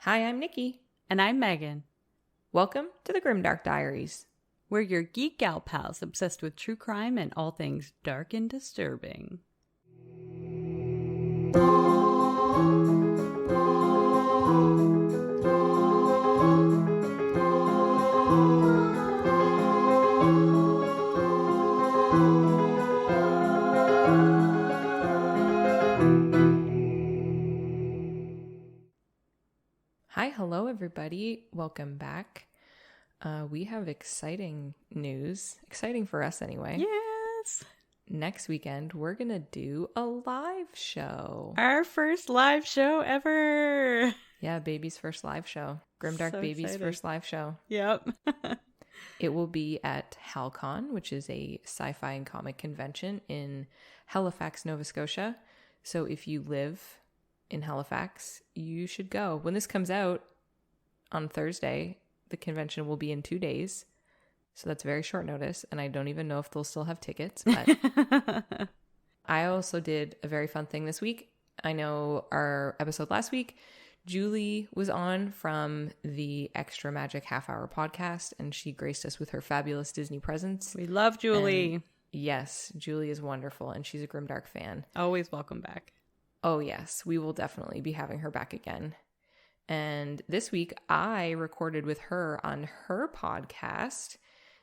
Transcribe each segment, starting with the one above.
Hi, I'm Nikki. And I'm Megan. Welcome to the Grimdark Diaries. We're your geek gal pals obsessed with true crime and all things dark and disturbing. Hi, hello, everybody. Welcome back. We have exciting news. Exciting for us, anyway. Yes! Next weekend, we're going to do a live show. Our first live show ever! Yeah, baby's first live show. Grimdark So Baby's excited. first live show. Yep. It will be at HalCon, which is a sci-fi and comic convention in Halifax, Nova Scotia. So if you live in Halifax, you should go. When this comes out on Thursday, the convention will be in 2 days. So that's very short notice. And I don't even know if they'll still have tickets. But I also did a very fun thing this week. I know our episode last week, Julie was on from the Extra Magic Half Hour podcast, and she graced us with her fabulous Disney presence. We love Julie. And yes, Julie is wonderful, and she's a Grimdark fan. Always welcome back. Oh, yes, we will definitely be having her back again. And this week, I recorded with her on her podcast,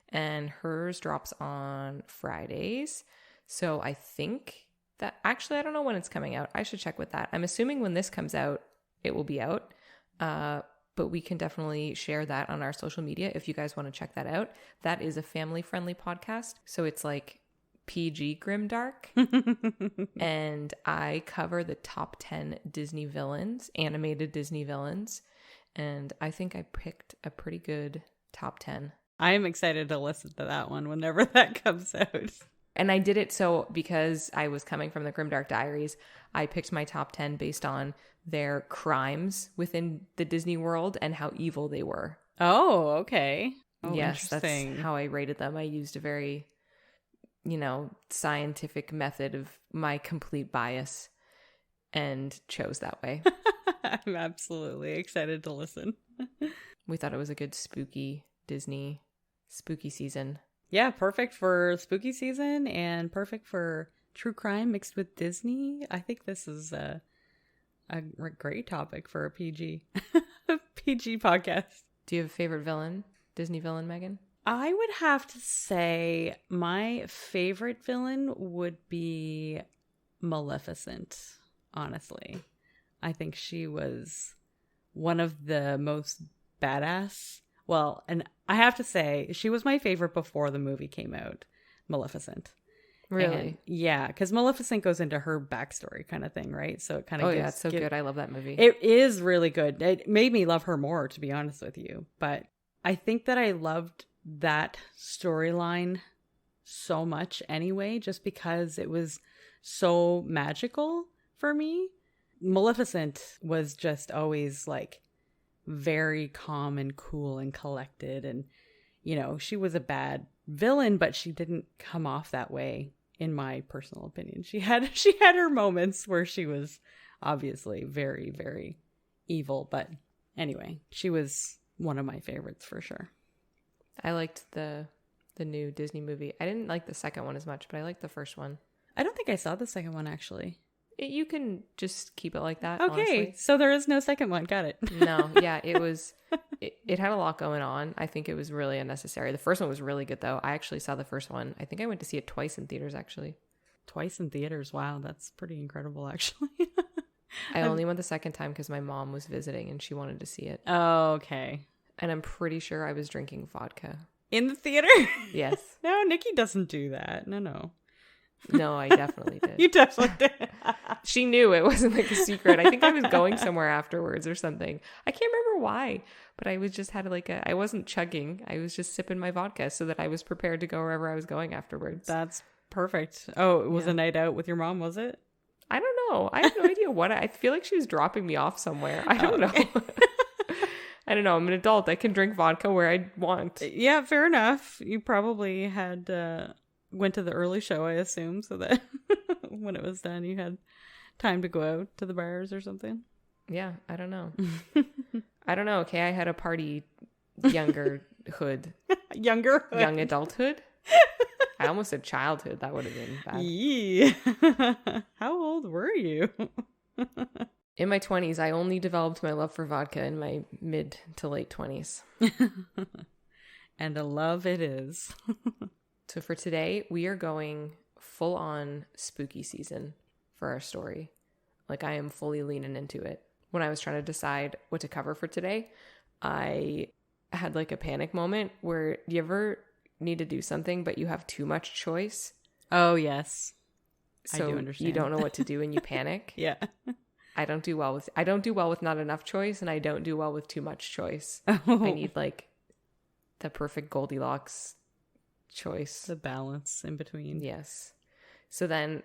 and hers drops on Fridays. So I think that, actually, I don't know when it's coming out. I should check with that. I'm assuming when this comes out, it will be out. But we can definitely share that on our social media if you guys want to check that out. That is a family-friendly podcast. So it's like PG Grimdark. And I cover the top 10 Disney villains, animated Disney villains. And I think I picked a pretty good top 10. I am excited to listen to that one whenever that comes out. And I did it so because I was coming from the Grimdark Diaries, I picked my top 10 based on their crimes within the Disney world and how evil they were. Oh, okay. Oh, yes, that's interesting. how I rated them. I used a very, scientific method of my complete bias and chose that way. I'm absolutely excited to listen. We thought it was a good spooky Disney spooky season. Yeah, perfect for spooky season and perfect for true crime mixed with Disney. I think this is a great topic for a PG PG podcast. Do you have a favorite villain, Disney villain, Megan? I would have to say my favorite villain would be Maleficent, honestly. I think she was one of the most badass. Well, and I have to say, she was my favorite before the movie came out, Maleficent. Really? And yeah, because Maleficent goes into her backstory kind of thing, right? So it kind of yeah, it's so good. I love that movie. It is really good. It made me love her more, to be honest with you. But I think that I loved that storyline so much anyway, just because it was so magical for me. Maleficent was just always like very calm and cool and collected, and she was a bad villain, but she didn't come off that way in my personal opinion. She had her moments where she was obviously very, very evil, but anyway, she was one of my favorites for sure. I liked the new Disney movie. I didn't like the second one as much, but I liked the first one. I don't think I saw the second one actually. You can just keep it like that. Okay, honestly. So there is no second one. Got it. No, yeah, it was. It had a lot going on. I think it was really unnecessary. The first one was really good, though. I actually saw the first one. I think I went to see it twice in theaters, actually. Twice in theaters? Wow, that's pretty incredible, actually. I only went the second time because my mom was visiting and she wanted to see it. Oh, okay. And I'm pretty sure I was drinking vodka. In the theater? Yes. No, Nikki doesn't do that. No. No, I definitely did. You definitely did. She knew it wasn't like a secret. I think I was going somewhere afterwards or something. I can't remember why, but I was just had I wasn't chugging. I was just sipping my vodka so that I was prepared to go wherever I was going afterwards. That's perfect. Oh, it was a night out with your mom, was it? I don't know. I have no idea what. I feel like she was dropping me off somewhere. I don't know. I don't know. I'm an adult. I can drink vodka where I want. Yeah, fair enough. You probably had went to the early show, I assume, so that when it was done, you had time to go out to the bars or something. Yeah, I don't know. I don't know. Okay, I had a party young adulthood. I almost said childhood. That would have been bad. Yeah. How old were you? In my 20s, I only developed my love for vodka in my mid to late 20s. And a love it is. So for today, we are going full on spooky season for our story. Like, I am fully leaning into it. When I was trying to decide what to cover for today, I had like a panic moment where you ever need to do something, but you have too much choice. Oh, yes. So I do understand. You don't know what to do and you panic. Yeah. I don't do well with not enough choice, and I don't do well with too much choice. Oh. I need like the perfect Goldilocks choice. The balance in between. Yes. So then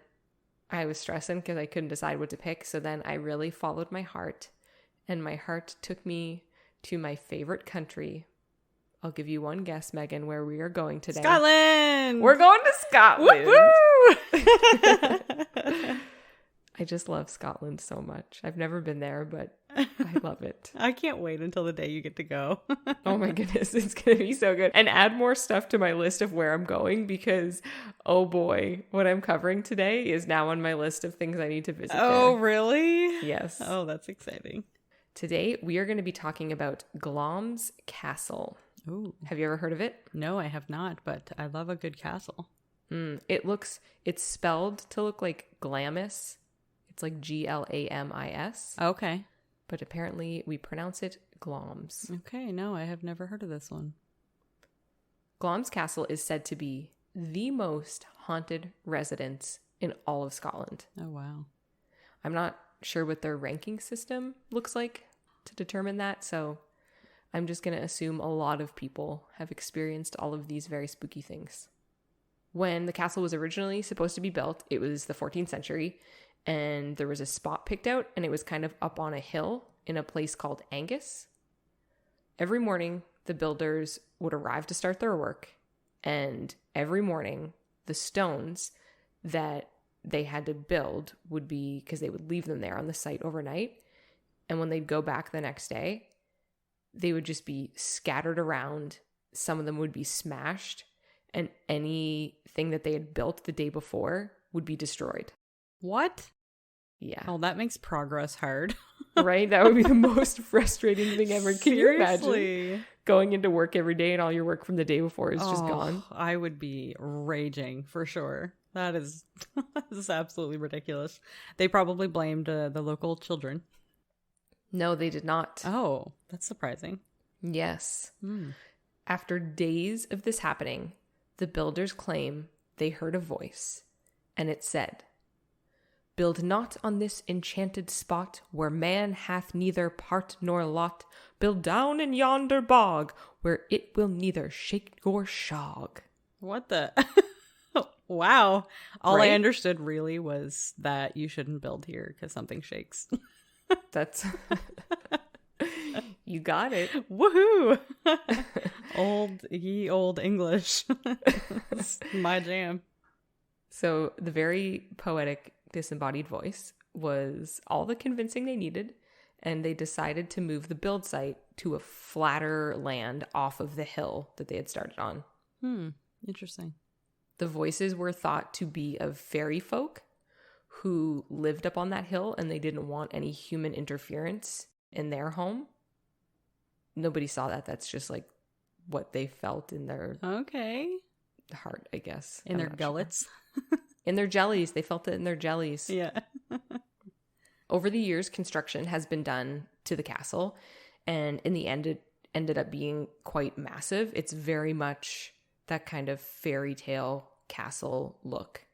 I was stressing because I couldn't decide what to pick. So then I really followed my heart, and my heart took me to my favorite country. I'll give you one guess, Megan, where we are going today. Scotland! We're going to Scotland! Woo-hoo! I just love Scotland so much. I've never been there, but I love it. I can't wait until the day you get to go. Oh my goodness, it's going to be so good. And add more stuff to my list of where I'm going because, oh boy, what I'm covering today is now on my list of things I need to visit. Oh, there. really? Yes. Oh, that's exciting. Today, we are going to be talking about Glamis Castle. Ooh. Have you ever heard of it? No, I have not, but I love a good castle. It's spelled to look like Glamis. It's like Glamis. Okay. But apparently we pronounce it Glamis. Okay, no, I have never heard of this one. Glamis Castle is said to be the most haunted residence in all of Scotland. Oh, wow. I'm not sure what their ranking system looks like to determine that, so I'm just going to assume a lot of people have experienced all of these very spooky things. When the castle was originally supposed to be built, it was the 14th century, and there was a spot picked out, and it was kind of up on a hill in a place called Angus. Every morning, the builders would arrive to start their work, and every morning, the stones that they had to build would be, because they would leave them there on the site overnight, and when they'd go back the next day, they would just be scattered around. Some of them would be smashed, and anything that they had built the day before would be destroyed. What? Yeah. Oh, that makes progress hard. Right? That would be the most frustrating thing ever. Can you Seriously? imagine going into work every day and all your work from the day before is just gone? I would be raging for sure. That is absolutely ridiculous. They probably blamed the local children. No, they did not. Oh, that's surprising. Yes. After days of this happening, the builders claim they heard a voice, and it said, "Build not on this enchanted spot, where man hath neither part nor lot. Build down in yonder bog, where it will neither shake nor shog." What the? Wow. All Right? I understood really was that you shouldn't build here because something shakes. That's... You got it. Woohoo! Old English. That's my jam. So the very poetic disembodied voice was all the convincing they needed, and they decided to move the build site to a flatter land off of the hill that they had started on. Interesting. The voices were thought to be of fairy folk who lived up on that hill, and they didn't want any human interference in their home. Nobody saw that. That's just like what they felt in their heart, I guess. In their gullets. Sure. In their jellies. They felt it in their jellies. Yeah. Over the years, construction has been done to the castle, and in the end, it ended up being quite massive. It's very much that kind of fairy tale castle look.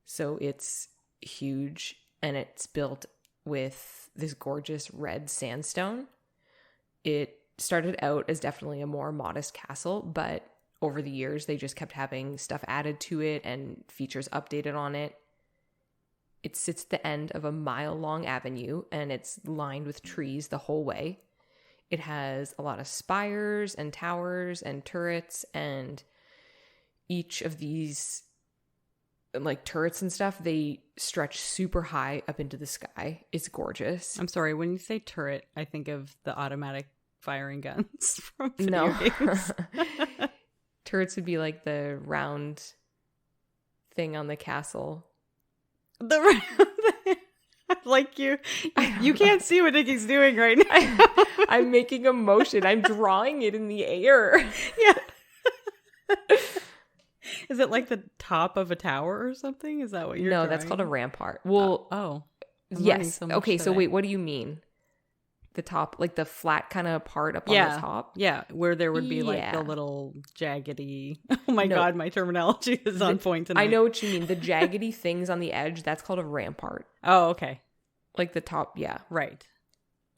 So it's huge, and it's built with this gorgeous red sandstone. It started out as definitely a more modest castle, but over the years, they just kept having stuff added to it and features updated on it. It sits at the end of a mile-long avenue, and it's lined with trees the whole way. It has a lot of spires and towers and turrets, and each of these like turrets and stuff, they stretch super high up into the sky. It's gorgeous. I'm sorry, when you say turret, I think of the automatic firing guns from video games. Turrets would be like the round thing on the castle. The round like you can't see what Nikki's doing right now. I'm making a motion. I'm drawing it in the air. Yeah. Is it like the top of a tower or something? Is that what you're drawing? No, that's called a rampart. Well, yes. So okay, so wait, what do you mean? The top, like the flat kind of part up on the top? Yeah, where there would be like the little jaggedy. Oh my God, my terminology is on point tonight. I know what you mean. The jaggedy things on the edge, that's called a rampart. Oh, okay. Like the top, yeah. Right.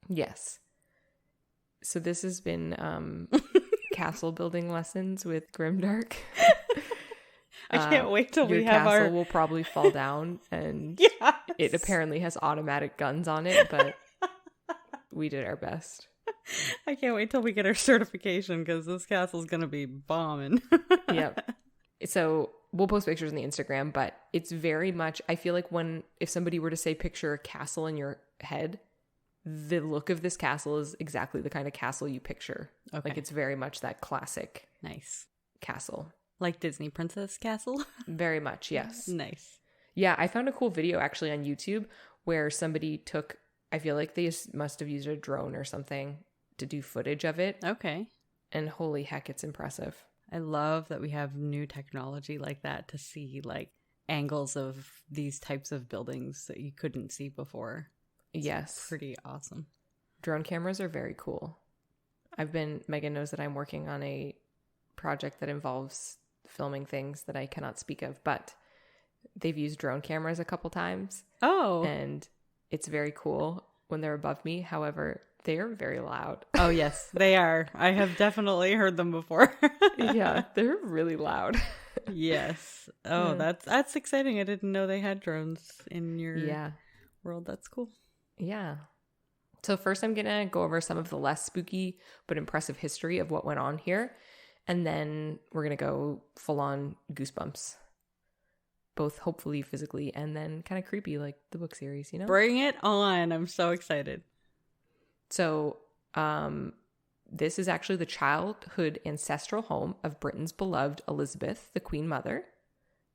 Yes. So this has been castle building lessons with Grimdark. I can't wait till we have your our... castle will probably fall down, and it apparently has automatic guns on it, but we did our best. I can't wait till we get our certification, because this castle's going to be bombing. Yep. So we'll post pictures on the Instagram, but it's very much, I feel like if somebody were to say picture a castle in your head, the look of this castle is exactly the kind of castle you picture. Okay. Like it's very much that classic castle. Like Disney Princess Castle? Very much, yes. Nice. Yeah, I found a cool video actually on YouTube where somebody took, I feel like they must have used a drone or something to do footage of it. Okay. And holy heck, it's impressive. I love that we have new technology like that to see like angles of these types of buildings that you couldn't see before. Yes. Pretty awesome. Drone cameras are very cool. Megan knows that I'm working on a project that involves filming things that I cannot speak of, but they've used drone cameras a couple times. Oh. And it's very cool when they're above me. However, they are very loud. Oh, yes, they are. I have definitely heard them before. Yeah, they're really loud. Yes. Oh, that's exciting. I didn't know they had drones in your world. That's cool. Yeah. So first I'm going to go over some of the less spooky but impressive history of what went on here. And then we're going to go full on goosebumps. Both hopefully physically and then kind of creepy like the book series, you know? Bring it on. I'm so excited. So this is actually the childhood ancestral home of Britain's beloved Elizabeth, the Queen Mother.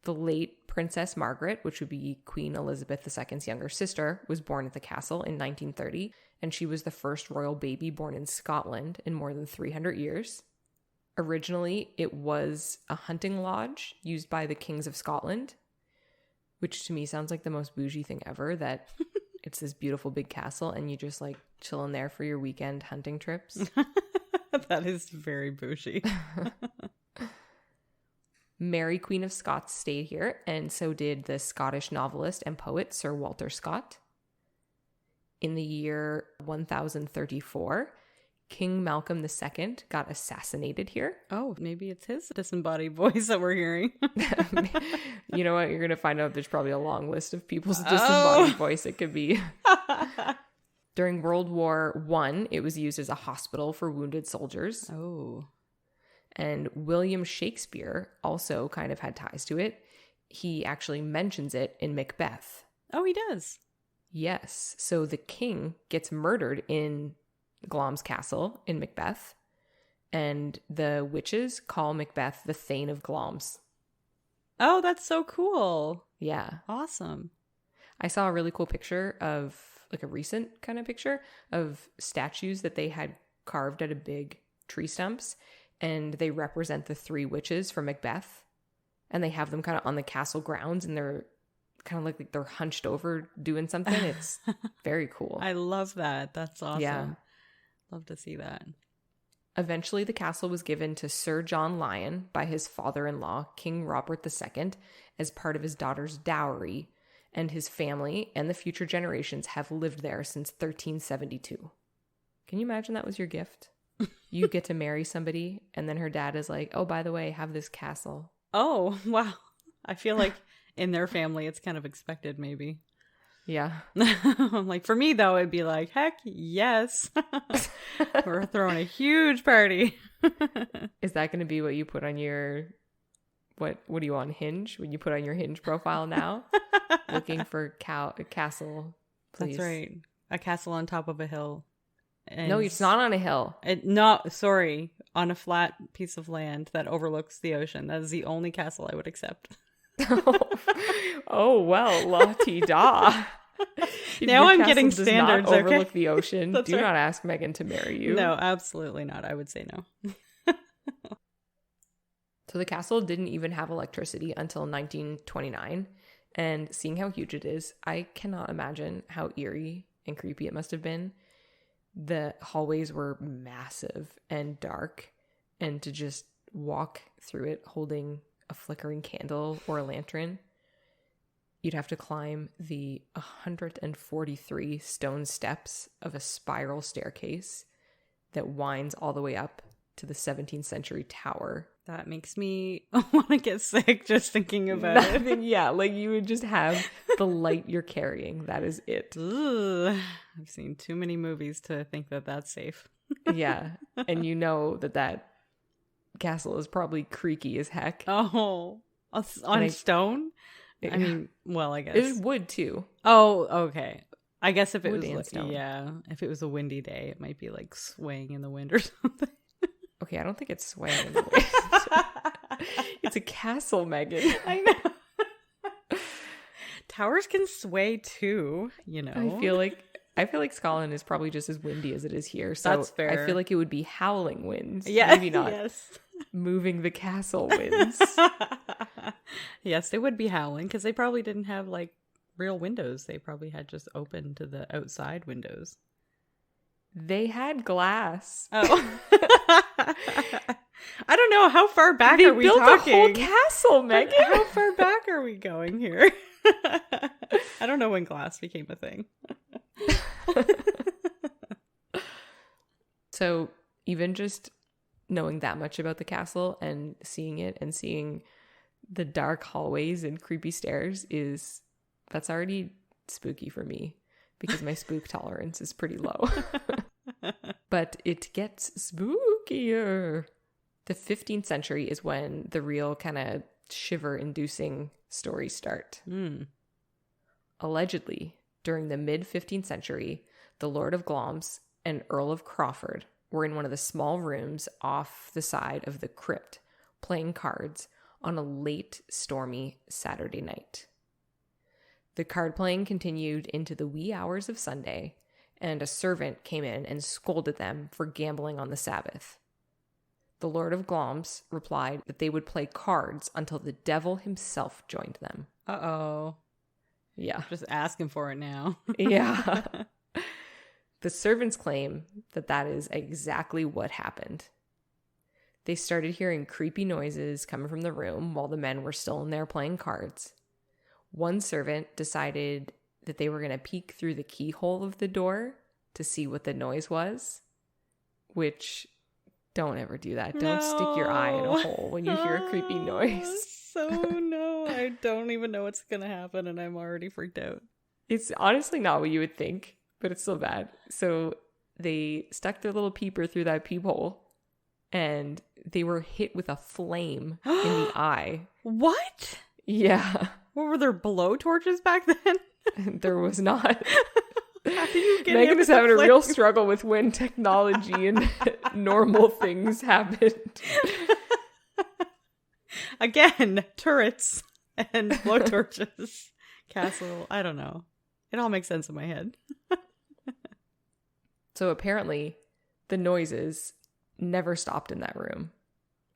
The late Princess Margaret, which would be Queen Elizabeth II's younger sister, was born at the castle in 1930, and she was the first royal baby born in Scotland in more than 300 years. Originally, it was a hunting lodge used by the kings of Scotland, which to me sounds like the most bougie thing ever, that it's this beautiful big castle and you just like chill in there for your weekend hunting trips. That is very bougie. Mary, Queen of Scots, stayed here, and so did the Scottish novelist and poet Sir Walter Scott. In the year 1034, King Malcolm II got assassinated here. Oh, maybe it's his disembodied voice that we're hearing. You know what? You're going to find out there's probably a long list of people's disembodied voice it could be. During World War I, it was used as a hospital for wounded soldiers. Oh. And William Shakespeare also kind of had ties to it. He actually mentions it in Macbeth. Oh, he does? Yes. So the king gets murdered in Glamis Castle in Macbeth, and the witches call Macbeth the Thane of Glamis. Oh, that's so cool. Yeah. Awesome. I saw a really cool picture of, like a recent kind of picture of statues that they had carved out of big tree stumps, and they represent the three witches from Macbeth, and they have them kind of on the castle grounds, and they're kind of like they're hunched over doing something. It's very cool. I love that. That's awesome. Yeah. Love to see that. Eventually, the castle was given to Sir John Lyon by his father-in-law, King Robert II, as part of his daughter's dowry, and his family and the future generations have lived there since 1372. Can you imagine that was your gift? You get to marry somebody, and then her dad is like, oh, by the way, have this castle. Oh, wow. I feel like in their family, it's kind of expected, maybe. Yeah. I'm like, for me, though, it'd be like, heck, yes. We're throwing a huge party. Is that going to be what you put on your What do you on Hinge? When you put on your Hinge profile now? Looking for a castle, please. That's right. A castle on top of a hill. And no, it's not on a hill. On a flat piece of land that overlooks the ocean. That is the only castle I would accept. Oh, well, la-ti-da. Now I'm getting standards. Does not overlook the ocean. That's Do right. not ask Megan to marry you. No, absolutely not. I would say no. So the castle didn't even have electricity until 1929. And seeing how huge it is, I cannot imagine how eerie and creepy it must have been. The hallways were massive and dark, and to just walk through it holding a flickering candle or a lantern, you'd have to climb the 143 stone steps of a spiral staircase that winds all the way up to the 17th century tower. That makes me want to get sick just thinking about it. Yeah, like you would just have the light you're carrying. That is it. Ugh. I've seen too many movies to think that that's safe. Yeah, and you know that castle is probably creaky as heck. Oh, on stone? I mean, well, I guess. It was wood too. Oh, okay. I guess if it Wood was and stone. if it was a windy day, it might be like swaying in the wind or something. Okay, I don't think it's swaying in the wind. It's a castle, Megan. I know. Towers can sway too, you know. I feel like Scotland is probably just as windy as it is here. So that's fair. I feel like it would be howling winds. Yeah, Maybe not yes. moving the castle winds. Yes, they would be howling because they probably didn't have like real windows. They probably had just open to the outside windows. They had glass. Oh. I don't know. How far back They are we built talking? a whole castle, Megan. How far back are we going here? I don't know when glass became a thing. So even just knowing that much about the castle and seeing it and seeing the dark hallways and creepy stairs that's already spooky for me because my spook tolerance is pretty low. But it gets spookier. The 15th century is when the real kind of shiver-inducing stories start. Allegedly, during the mid-15th century, the Lord of Glamis and Earl of Crawford were in one of the small rooms off the side of the crypt, playing cards on a late, stormy Saturday night. The card playing continued into the wee hours of Sunday, and a servant came in and scolded them for gambling on the Sabbath. The Lord of Glamis replied that they would play cards until the devil himself joined them. Uh-oh. Yeah. Just asking for it now. Yeah. The servants claim that is exactly what happened. They started hearing creepy noises coming from the room while the men were still in there playing cards. One servant decided that they were going to peek through the keyhole of the door to see what the noise was, which don't ever do that. Don't stick your eye in a hole when you hear a creepy noise. So no, I don't even know what's going to happen and I'm already freaked out. It's honestly not what you would think, but it's still bad. So they stuck their little peeper through that peephole and they were hit with a flame in the eye. What? Yeah. What, were there blow torches back then? There was not. Megan is having a real struggle with when technology and normal things happened. Again, turrets and blowtorches. Castle, I don't know. It all makes sense in my head. So apparently, the noises never stopped in that room.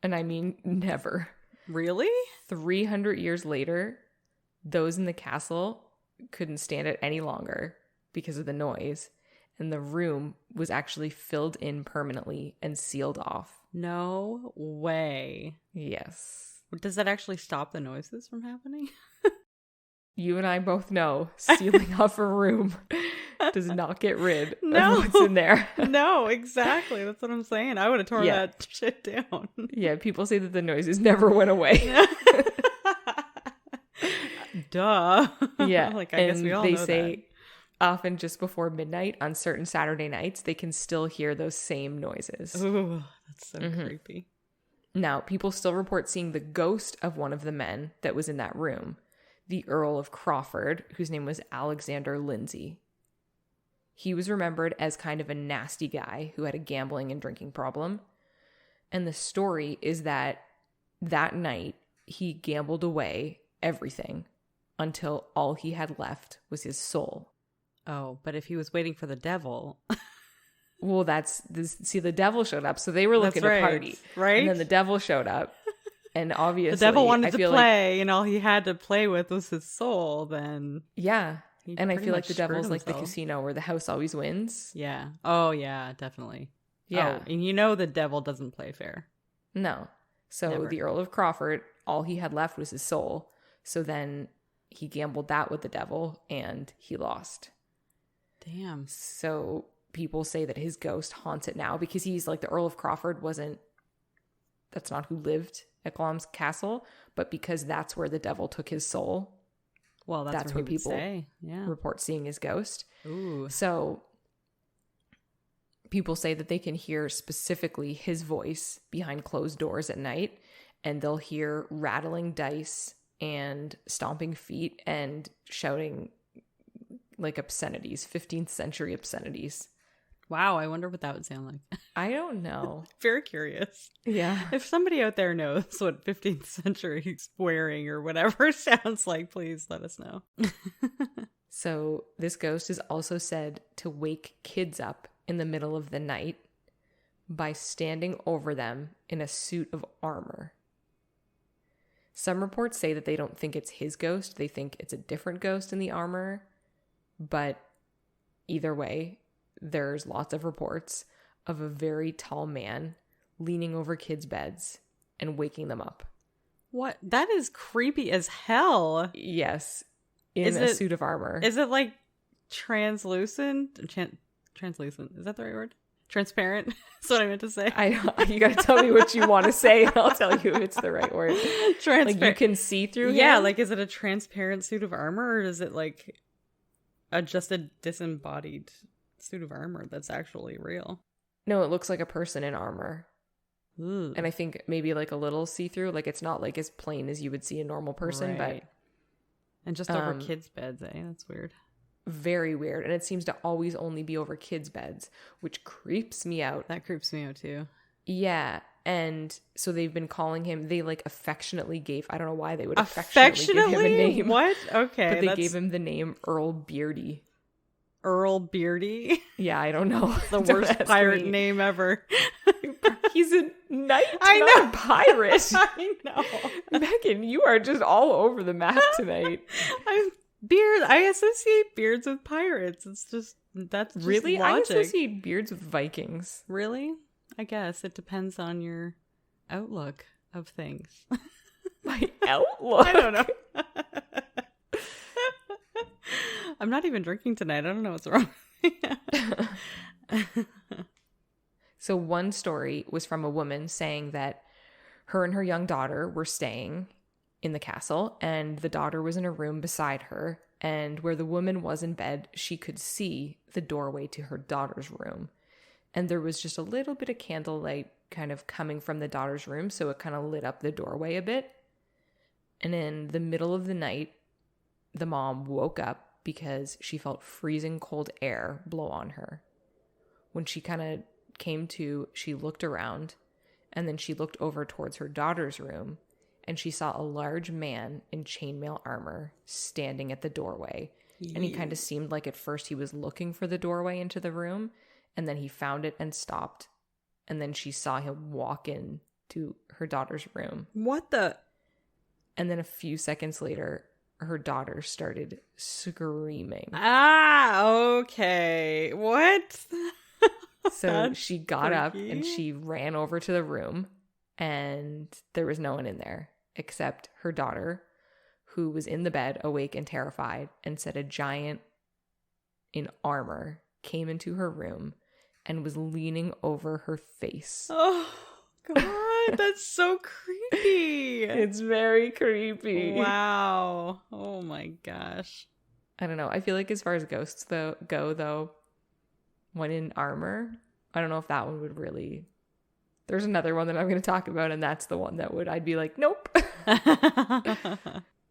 And I mean, never. Really? 300 years later, those in the castle couldn't stand it any longer because of the noise. And the room was actually filled in permanently and sealed off. No way. Yes. Does that actually stop the noises from happening? You and I both know sealing off a room does not get rid of what's in there. No, exactly. That's what I'm saying. I would have torn that shit down. Yeah, people say that the noises never went away. Duh. Yeah. Like, I guess we all know that. They say often just before midnight on certain Saturday nights, they can still hear those same noises. Ooh, that's so creepy. Now, people still report seeing the ghost of one of the men that was in that room, the Earl of Crawford, whose name was Alexander Lindsay. He was remembered as kind of a nasty guy who had a gambling and drinking problem. And the story is that night, he gambled away everything until all he had left was his soul. Oh, but if he was waiting for the devil... Well, the devil showed up, so they were looking to party. Right? And then the devil showed up, and obviously... The devil wanted to play, and all he had to play with was his soul, then... Yeah, and I feel like the devil's like the casino where the house always wins. Yeah. Oh, yeah, definitely. Yeah. Oh, and the devil doesn't play fair. No. So Never. The Earl of Crawford, all he had left was his soul. So then he gambled that with the devil, and he lost. Damn. So... people say that his ghost haunts it now because he's like the Earl of Crawford that's not who lived at Glamis Castle, but because that's where the devil took his soul. Well, that's where people report seeing his ghost. Ooh. So people say that they can hear specifically his voice behind closed doors at night, and they'll hear rattling dice and stomping feet and shouting like obscenities, 15th century obscenities. Wow, I wonder what that would sound like. I don't know. Very curious. Yeah. If somebody out there knows what 15th century swearing or whatever sounds like, please let us know. So this ghost is also said to wake kids up in the middle of the night by standing over them in a suit of armor. Some reports say that they don't think it's his ghost. They think it's a different ghost in the armor. But either way, there's lots of reports of a very tall man leaning over kids' beds and waking them up. What? That is creepy as hell. Yes. In a suit of armor. Is it like translucent? Translucent. Is that the right word? Transparent? That's what I meant to say. You got to tell me what you want to say, and I'll tell you if it's the right word. Like you can see through him? Yeah, like is it a transparent suit of armor, or is it like just a disembodied suit of armor that's actually real? No, it looks like a person in armor. Ooh. And I think maybe like a little see-through. Like it's not like as plain as you would see a normal person, right. And just over kids' beds, eh? That's weird. Very weird. And it seems to always only be over kids' beds, which creeps me out. That creeps me out too. Yeah. And so they've been calling him, they like affectionately gave, I don't know why they would affectionately give him a name. What? Okay. But they gave him the name Earl Beardy. Earl Beardy? Yeah, I don't know. The worst pirate name ever. He's a knight, not a pirate. I know. Megan, you are just all over the map tonight. I associate beards with pirates. That's just really logic. I associate beards with Vikings. Really? I guess it depends on your outlook of things. My outlook? I don't know. I'm not even drinking tonight. I don't know what's wrong. So one story was from a woman saying that her and her young daughter were staying in the castle, and the daughter was in a room beside her, and where the woman was in bed, she could see the doorway to her daughter's room. And there was just a little bit of candlelight kind of coming from the daughter's room, so it kind of lit up the doorway a bit. And in the middle of the night, the mom woke up because she felt freezing cold air blow on her. When she kind of came to, she looked around, and then she looked over towards her daughter's room, and she saw a large man in chainmail armor standing at the doorway. And he kind of seemed like at first he was looking for the doorway into the room, and then he found it and stopped. And then she saw him walk in to her daughter's room. What the? And then a few seconds later, her daughter started screaming. Ah, okay. What? So she got up and she ran over to the room, and there was no one in there except her daughter, who was in the bed, awake and terrified, and said a giant in armor came into her room and was leaning over her face. Oh, God, that's so creepy. It's very creepy. Wow. Oh, my gosh. I don't know. I feel like as far as ghosts go, though, one in armor, I don't know if that one would really There's another one that I'm going to talk about, and that's the one that I'd be like, nope.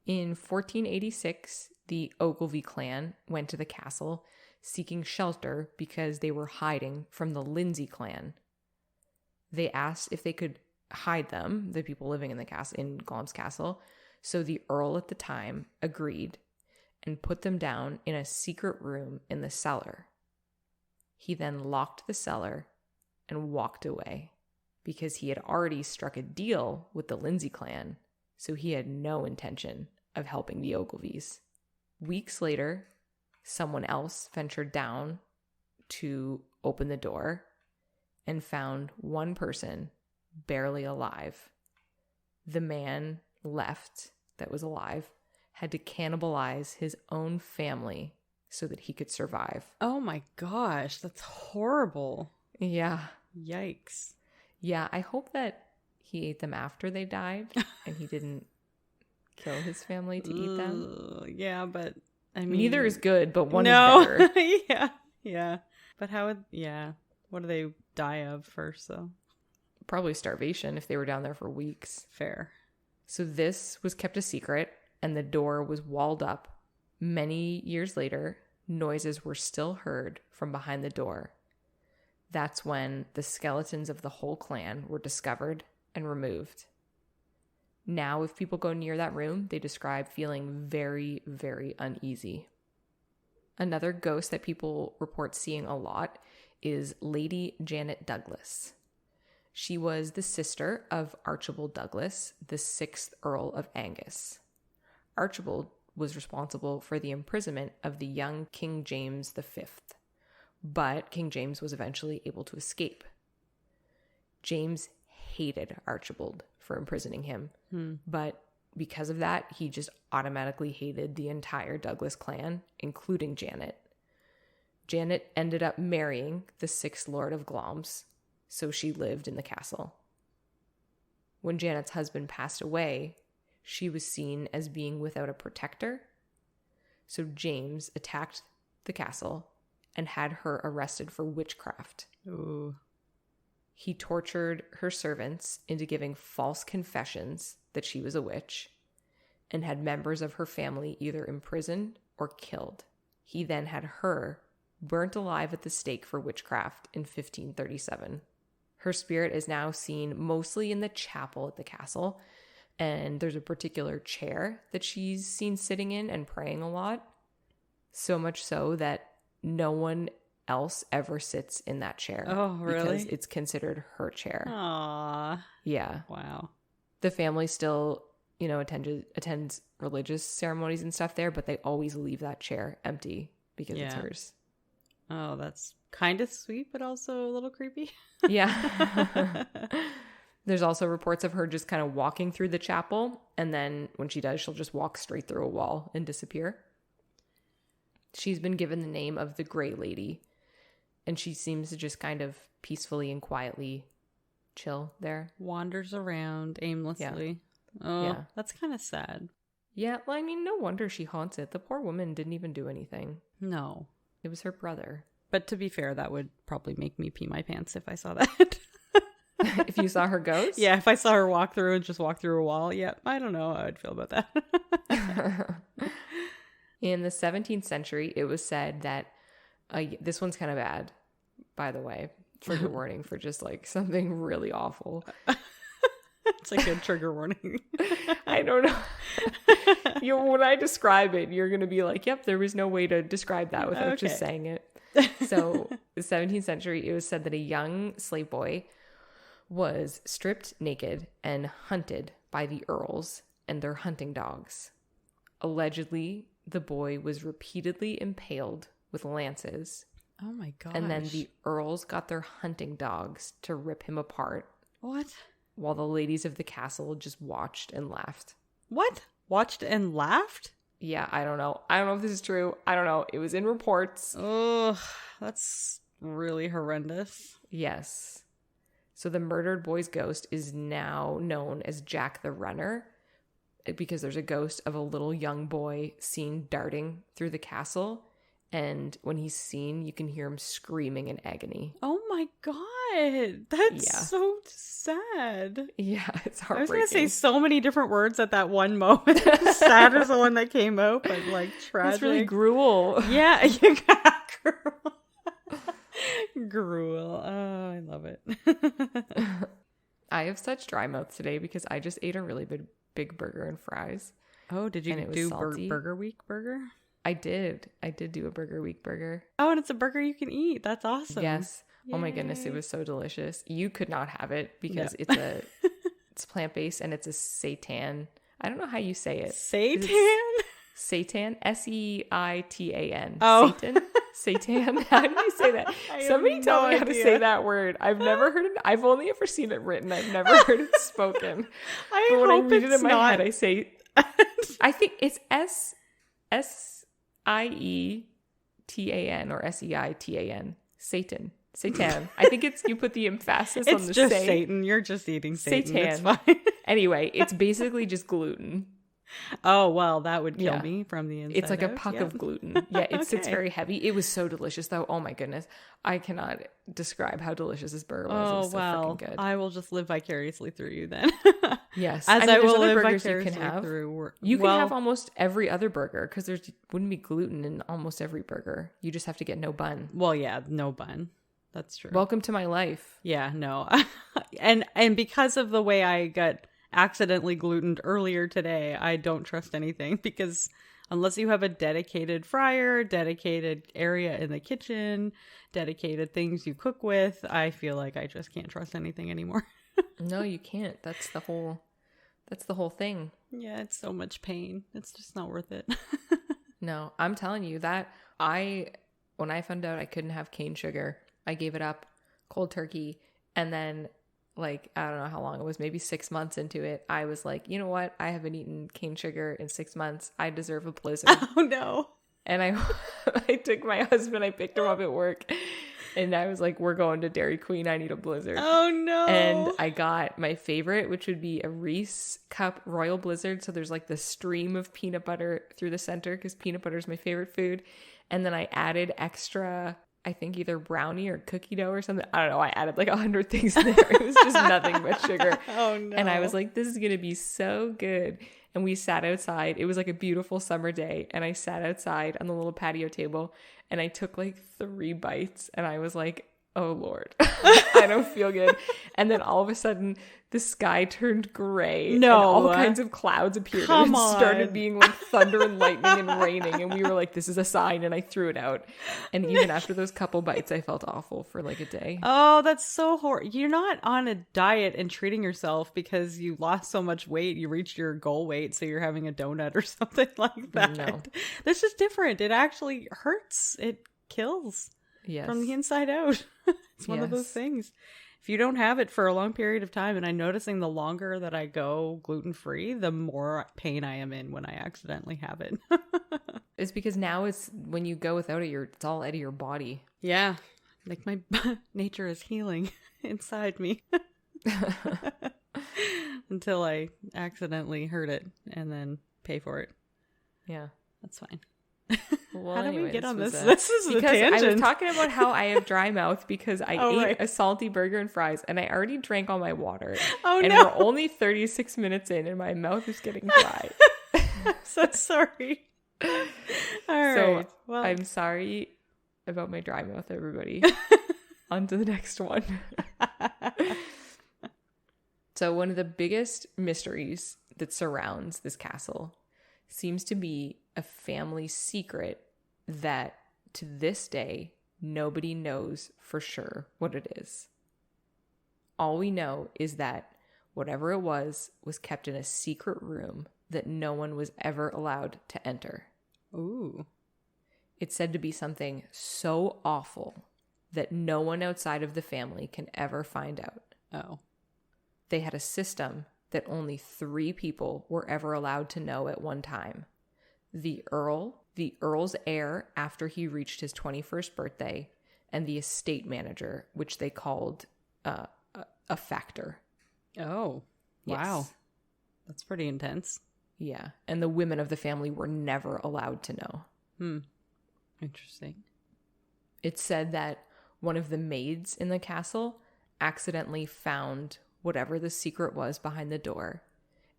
In 1486, the Ogilvy clan went to the castle seeking shelter because they were hiding from the Lindsay clan. They asked if they could hide them, the people living in the castle, in Glamis Castle. So the Earl at the time agreed and put them down in a secret room in the cellar. He then locked the cellar and walked away because he had already struck a deal with the Lindsay clan, so he had no intention of helping the Ogilvies. Weeks later, someone else ventured down to open the door and found one person barely alive. The man left that was alive had to cannibalize his own family so that he could survive. Oh my gosh, that's horrible. Yeah. Yikes. Yeah, I hope that he ate them after they died and he didn't kill his family to eat them. Yeah, but I mean... Neither is good, but one is better. Yeah. But what do they die of first, though? Probably starvation if they were down there for weeks. Fair. So this was kept a secret, and the door was walled up. Many years later, noises were still heard from behind the door. That's when the skeletons of the whole clan were discovered and removed. Now, if people go near that room, they describe feeling very, very uneasy. Another ghost that people report seeing a lot is Lady Janet Douglas. She was the sister of Archibald Douglas, the 6th Earl of Angus. Archibald was responsible for the imprisonment of the young King James V, but King James was eventually able to escape. James hated Archibald for imprisoning him, but because of that, he just automatically hated the entire Douglas clan, including Janet. Janet ended up marrying the 6th Lord of Glamis, so she lived in the castle. When Janet's husband passed away, she was seen as being without a protector, so James attacked the castle and had her arrested for witchcraft. Ooh. He tortured her servants into giving false confessions that she was a witch and had members of her family either imprisoned or killed. He then had her burnt alive at the stake for witchcraft in 1537. Her spirit is now seen mostly in the chapel at the castle, and there's a particular chair that she's seen sitting in and praying a lot. So much so that no one else ever sits in that chair. Oh, really? Because it's considered her chair. Aww. Yeah. Wow. The family still, attends religious ceremonies and stuff there, but they always leave that chair empty because it's hers. Oh, that's kind of sweet, but also a little creepy. Yeah. There's also reports of her just kind of walking through the chapel, and then when she does, she'll just walk straight through a wall and disappear. She's been given the name of the Grey Lady, and she seems to just kind of peacefully and quietly chill there. Wanders around aimlessly. Yeah. Oh, Yeah. That's kind of sad. Yeah, well, I mean, no wonder she haunts it. The poor woman didn't even do anything. No. It was her brother. But to be fair, that would probably make me pee my pants if I saw that. If you saw her ghost? Yeah, if I saw her walk through and just walk through a wall, I don't know how I'd feel about that. In the 17th century, it was said that, this one's kind of bad, by the way, trigger warning for just like something really awful. It's like a trigger warning. I don't know. When I describe it, you're going to be like, yep, there was no way to describe that without just saying it. So the 17th century, it was said that a young slave boy was stripped naked and hunted by the earls and their hunting dogs. Allegedly, the boy was repeatedly impaled with lances. Oh my gosh. And then the earls got their hunting dogs to rip him apart. What? While the ladies of the castle just watched and laughed. What? Watched and laughed? Yeah, I don't know. I don't know if this is true. I don't know. It was in reports. Oh, that's really horrendous. Yes. So the murdered boy's ghost is now known as Jack the Runner because there's a ghost of a little young boy seen darting through the castle. And when he's seen, you can hear him screaming in agony. Oh my What? That's Yeah. so sad. Yeah, it's I was heartbreaking. going to say so many different words at that one moment. Sad is the one that came out, but like tragic. That's really gruel. Yeah, you got gruel. Gruel. Oh, I love it. I have such dry mouth today because I just ate a really big burger and fries. Oh, did you do Burger Week burger? I did do a Burger Week burger. Oh, and it's a burger you can eat. That's awesome. Yes. Yay. Oh my goodness, it was so delicious. You could not have it because No. it's plant-based and it's a seitan. I don't know how you say it. Seitan? Seitan, Seitan. Oh. Seitan. How do you say that? Somebody tell me how to say that word. I've never heard it. I've only ever seen it written. I've never heard it spoken. But when I read it in my head, I say, I think it's Seitan or Seitan. Satan. I think it's, you put the emphasis on the just Satan. You're just eating Satan. Seitan. It's fine. Anyway, it's basically just gluten. Oh, well, that would kill me from the inside. It's like a puck of gluten. Yeah, it sits Okay. very heavy. It was so delicious, though. Oh my goodness. I cannot describe how delicious this burger was. It was so freaking good. I will just live vicariously through you then. Yes. As I there's will other live burgers vicariously you can have. through. You can have almost every other burger because there wouldn't be gluten in almost every burger. You just have to get no bun. Well, yeah, no bun. That's true. Welcome to my life. Yeah, no. and because of the way I got accidentally glutened earlier today, I don't trust anything because unless you have a dedicated fryer, dedicated area in the kitchen, dedicated things you cook with, I feel like I just can't trust anything anymore. No, you can't. That's the whole thing. Yeah, it's so much pain. It's just not worth it. No, I'm telling you that when I found out I couldn't have cane sugar, I gave it up cold turkey. And then like, I don't know how long it was, maybe 6 months into it, I was like, you know what? I haven't eaten cane sugar in 6 months. I deserve a blizzard. Oh no. And I took my husband, I picked him up at work, and I was like, we're going to Dairy Queen. I need a blizzard. Oh no. And I got my favorite, which would be a Reese Cup Royal Blizzard. So there's like the stream of peanut butter through the center because peanut butter is my favorite food. And then I added extra, I think either brownie or cookie dough or something. I don't know. I added like 100 things in there. It was just nothing but sugar. Oh no. And I was like, this is going to be so good. And we sat outside. It was like a beautiful summer day. And I sat outside on the little patio table and I took like 3 bites and I was like, oh Lord, I don't feel good. And then all of a sudden the sky turned gray. No. And all kinds of clouds appeared. Come and it started on. being like thunder and lightning and raining. And we were like, this is a sign. And I threw it out. And even after those couple bites, I felt awful for like a day. Oh, that's so horrible. You're not on a diet and treating yourself because you lost so much weight. You reached your goal weight, so you're having a donut or something like that. No. This is different. It actually hurts. It kills Yes. from the inside out. It's one of those Yes. things. If you don't have it for a long period of time, and I'm noticing the longer that I go gluten-free, the more pain I am in when I accidentally have it. It's because now it's when you go without it, it's all out of your body. Yeah. Like my nature is healing inside me. Until I accidentally hurt it and then pay for it. Yeah. That's fine. Well, How do anyway, we get on this? was This is a because tangent. I was talking about how I have dry mouth because I ate right. a salty burger and fries and I already drank all my water. Oh, and no. we're only 36 minutes in and my mouth is getting dry. So sorry. All So right. Well, I'm sorry about my dry mouth, everybody. On to the next one. So one of the biggest mysteries that surrounds this castle seems to be a family secret that to this day nobody knows for sure what it is. All we know is that whatever it was kept in a secret room that no one was ever allowed to enter. ooh. It's said to be something so awful that no one outside of the family can ever find out. Oh. They had a system that only 3 people were ever allowed to know at one time. The Earl, the Earl's heir after he reached his 21st birthday, and the estate manager, which they called a factor. Oh. Wow. Yes. That's pretty intense. Yeah. And the women of the family were never allowed to know. Interesting. It's said that one of the maids in the castle accidentally found whatever the secret was behind the door,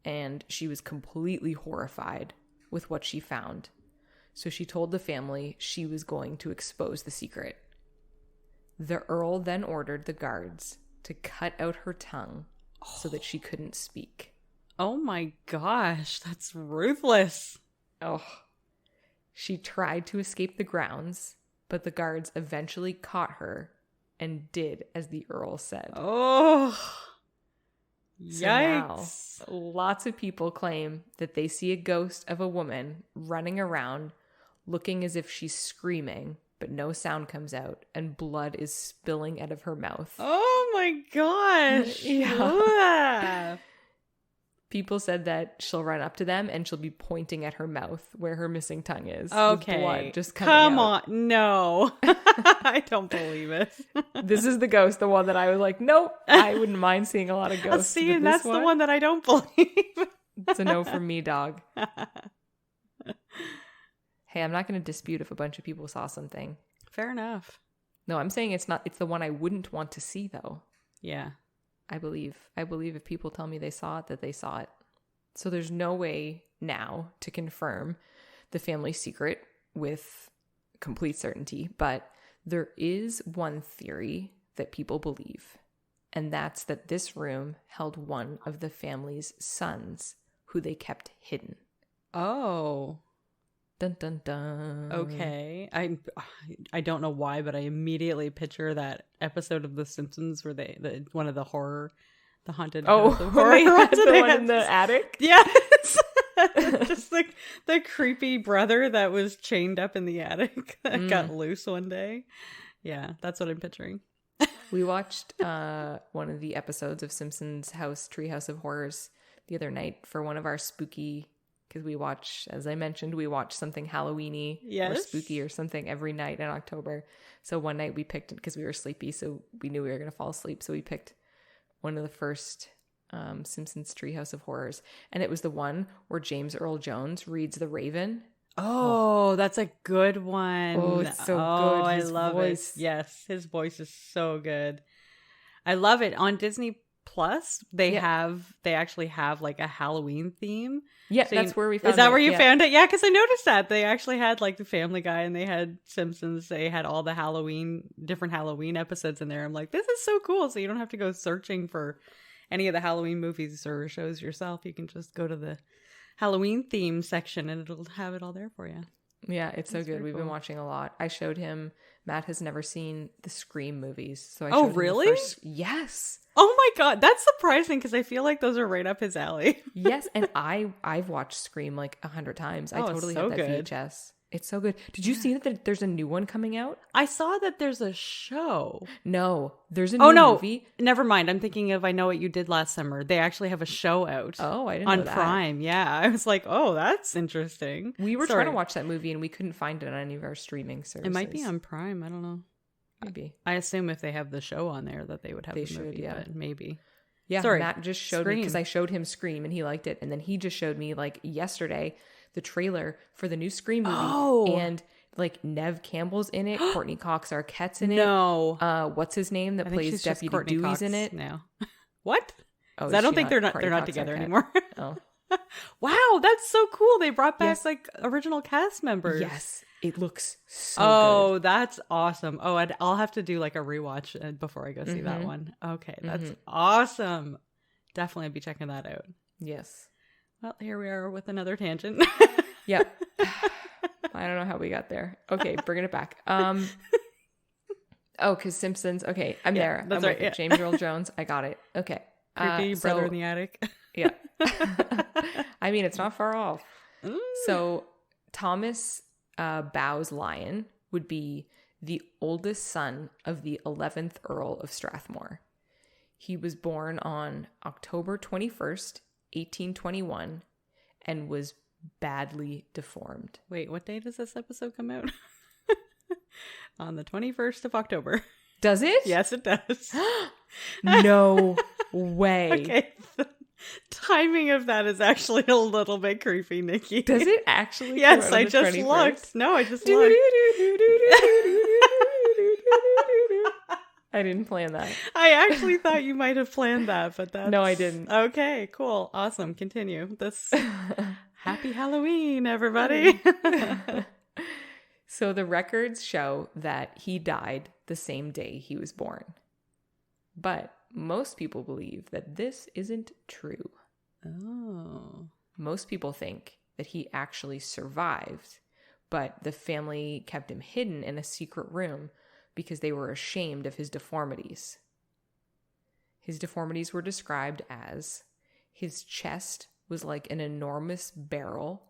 and she was completely horrified with what she found. So she told the family she was going to expose the secret. The Earl then ordered the guards to cut out her tongue so that she couldn't speak. Oh my gosh, that's ruthless. Oh. She tried to escape the grounds, but the guards eventually caught her and did as the Earl said. Oh, yikes. So now, lots of people claim that they see a ghost of a woman running around looking as if she's screaming, but no sound comes out and blood is spilling out of her mouth. Oh my gosh. Yeah. People said that she'll run up to them and she'll be pointing at her mouth where her missing tongue is. Okay. With blood just coming Come out. on. No. I don't believe it. This is the ghost, the one that I was like, nope, I wouldn't mind seeing a lot of ghosts. See, and that's the one that I don't believe. It's a no from me, dog. Hey, I'm not going to dispute if a bunch of people saw something. Fair enough. No, I'm saying it's not. It's the one I wouldn't want to see, though. Yeah. I believe if people tell me they saw it, that they saw it. So there's no way now to confirm the family secret with complete certainty, but there is one theory that people believe, and that's that this room held one of the family's sons who they kept hidden. Oh. Dun dun dun. Okay. I don't know why, but I immediately picture that episode of The Simpsons where the haunted house of horror. They had the one in the attic? Yes. Just like the creepy brother that was chained up in the attic that got loose one day. Yeah, that's what I'm picturing. We watched one of the episodes of Simpsons Treehouse of Horrors the other night for one of our spooky, because we watch, as I mentioned, we watch something Halloween-y or spooky or something every night in October. So one night we picked it because we were sleepy, so we knew we were going to fall asleep. So we picked one of the first Simpsons Treehouse of Horrors. And it was the one where James Earl Jones reads The Raven. Oh, that's a good one. Oh, it's so good. I love it. Yes, his voice is so good. I love it. On Disney Plus, they actually have like a Halloween theme. Yeah, so that's where we found it. Is that where you found it? Yeah, because I noticed that. They actually had like the Family Guy and they had Simpsons. They had all the different Halloween episodes in there. I'm like, this is so cool. So you don't have to go searching for any of the Halloween movies or shows yourself. You can just go to the Halloween theme section and it'll have it all there for you. Yeah, it's so good. We've been watching a lot. I showed him, Matt has never seen the Scream movies. So I showed him really? Yes. Oh my God, that's surprising because I feel like those are right up his alley. Yes, and I've watched Scream like 100 times. I totally have that VHS. It's so good. Did you see that there's a new one coming out? I saw that there's a show. No, there's a new movie. Never mind. I'm thinking of I Know What You Did Last Summer. They actually have a show out. Oh, I didn't know that. On Prime. Yeah. I was like, oh, that's interesting. We were trying to watch that movie and we couldn't find it on any of our streaming services. It might be on Prime. I don't know. Maybe. I assume if they have the show on there that they would have the movie. Yeah. But maybe. Yeah, Matt just showed me because I showed him Scream and he liked it. And then he just showed me like yesterday the trailer for the new Scream movie. Oh. And like Neve Campbell's in it. Courtney Cox Arquette's in it. No. What's his name that plays Deputy Dewey's Cox in it? now? What? Oh, I don't think they're not together Arquette anymore. Oh. Wow, that's so cool. They brought back like original cast members. Yes. It looks so good. That's awesome. Oh, I'll have to do like a rewatch before I go see that one. Okay, that's awesome. Definitely be checking that out. Yes. Well, here we are with another tangent. Yep. I don't know how we got there. Okay, bringing it back. Because Simpsons. Okay, I'm there. That's I'm right. with James Earl Jones. I got it. Okay. Creepy brother in the attic. Yeah. I mean, it's not far off. So Thomas Bowes Lyon would be the oldest son of the 11th Earl of Strathmore. He was born on October 21st, 1821, and was badly deformed. Wait, what day does this episode come out? On the 21st of October. Does it? Yes, it does. No way. Okay. The timing of that is actually a little bit creepy, Nikki. Does it actually? Yes, I just 21st? looked. No, I just looked. I didn't plan that. I actually thought you might have planned that, but that's... No, I didn't. Okay, cool. Awesome. Continue. This... Happy Halloween, everybody. So the records show that he died the same day he was born. But most people believe that this isn't true. Oh. Most people think that he actually survived, but the family kept him hidden in a secret room because they were ashamed of his deformities. His deformities were described as his chest was like an enormous barrel.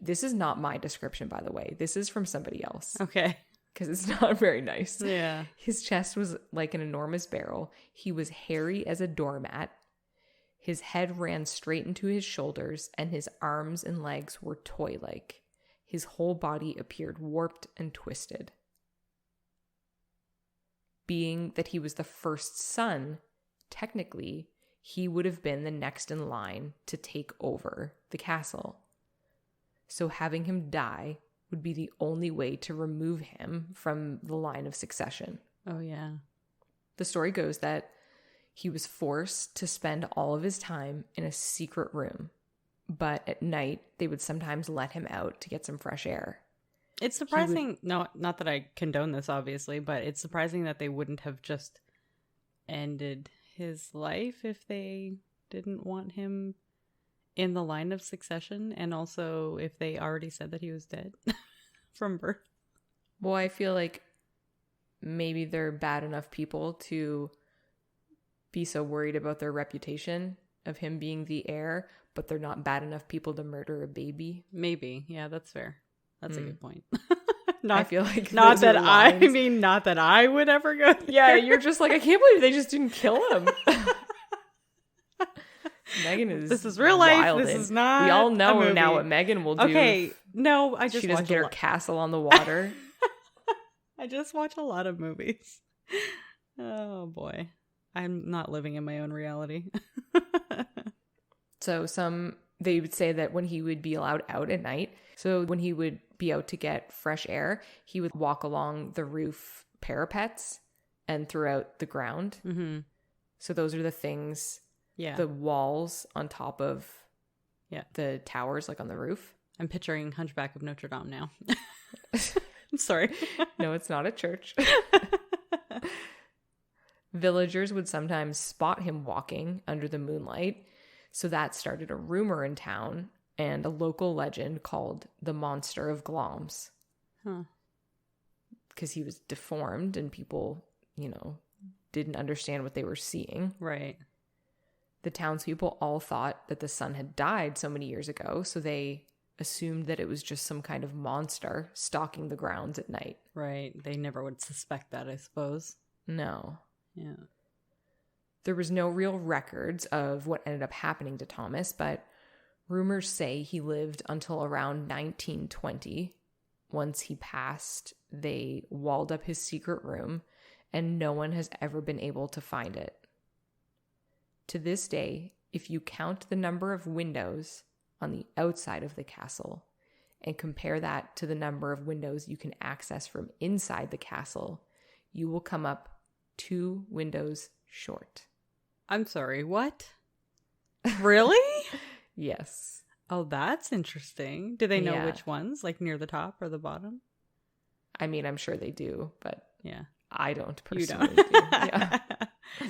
This is not my description, by the way. This is from somebody else. Okay. Because it's not very nice. Yeah. His chest was like an enormous barrel. He was hairy as a doormat. His head ran straight into his shoulders, and his arms and legs were toy-like. His whole body appeared warped and twisted. Being that he was the first son, technically, he would have been the next in line to take over the castle. So having him die would be the only way to remove him from the line of succession. Oh, yeah. The story goes that he was forced to spend all of his time in a secret room, but at night they would sometimes let him out to get some fresh air. It's surprising, no, not that I condone this, obviously, but it's surprising that they wouldn't have just ended his life if they didn't want him in the line of succession, and also if they already said that he was dead from birth. Well, I feel like maybe they're bad enough people to be so worried about their reputation of him being the heir, but they're not bad enough people to murder a baby. Maybe. Yeah, that's fair. That's a good point. I feel like not that I would ever go there. Yeah, you're just like, I can't believe they just didn't kill him. Megan is This is real life. wildin'. This is not. We all know now what Megan will do. Okay, no, I just she doesn't get her castle on the water. I just watch a lot of movies. Oh boy, I'm not living in my own reality. So they would say that when he would be allowed out at night, so when he would be out to get fresh air, he would walk along the roof parapets and throughout the ground. Mm-hmm. So those are the things. Yeah. The walls on top of the towers, like on the roof. I'm picturing Hunchback of Notre Dame now. I'm sorry. No, it's not a church. Villagers would sometimes spot him walking under the moonlight. So that started a rumor in town and a local legend called the Monster of Glamis. Huh. Because he was deformed and people, didn't understand what they were seeing. Right. The townspeople all thought that the son had died so many years ago, so they assumed that it was just some kind of monster stalking the grounds at night. Right. They never would suspect that, I suppose. No. Yeah. There was no real records of what ended up happening to Thomas, but rumors say he lived until around 1920. Once he passed, they walled up his secret room, and no one has ever been able to find it. To this day, if you count the number of windows on the outside of the castle and compare that to the number of windows you can access from inside the castle, you will come up 2 windows short. I'm sorry, what? Really? Yes. Oh, that's interesting. Do they know Yeah. which ones? Like near the top or the bottom? I mean, I'm sure they do, but yeah, I don't you personally don't. do. Yeah.